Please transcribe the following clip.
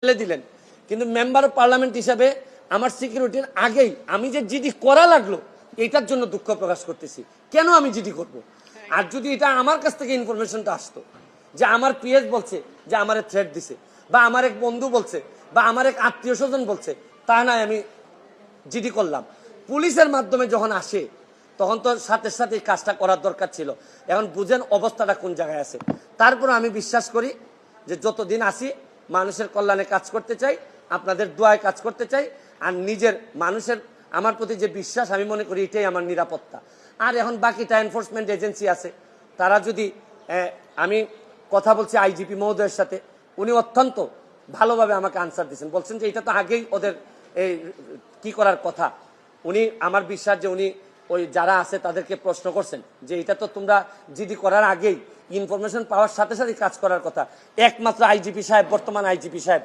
ফেলে দিলেন, কিন্তু মেম্বার অফ পার্লামেন্ট হিসাবে আমার সিকিউরিটির আগেই আমি যে জিডি করা লাগলো এটার জন্য দুঃখ প্রকাশ করতেছি। কেন আমি জিডি করব? আর যদি এটা আমার কাছ থেকে ইনফরমেশনটা আসতো যে আমার পিএস বলছে যে আমারে থ্রেট দিছে, বা আমার এক বন্ধু বলছে, বা আমার এক আত্মীয় স্বজন বলছে, তা নয় আমি জিডি করলাম। পুলিশের মাধ্যমে যখন আসে তখন তো সাথে সাথে কাজটা করার দরকার ছিল। এখন বুঝেন অবস্থাটা কোন জায়গায় আছে। তারপরে আমি বিশ্বাস করি যে যতদিন আসি মানুষের কল্যাণে কাজ করতে চাই, আপনাদের দোয়ায় কাজ করতে চাই, আর নিজের মানুষের আমার প্রতি যে বিশ্বাস আমি মনে করি এটাই আমার নিরাপত্তা। আর এখন বাকিটা এনফোর্সমেন্ট এজেন্সি আছে, তারা যদি আমি কথা বলছি আইজিপি মহোদয়ের সাথে, উনি অত্যন্ত ভালোভাবে আমাকে আনসার দিচ্ছেন, বলছেন যে এটা তো আগেই ওদের এই কি করার কথা। উনি আমার বিশ্বাস যে উনি ওই যারা আছে তাদেরকে প্রশ্ন করছেন যে এটা তো তোমরা জিডি করার আগেই ইনফরমেশন পাওয়ার সাথে সাথে কাজ করার কথা। একমাত্র আইজিপি সাহেব, বর্তমান আইজিপি সাহেব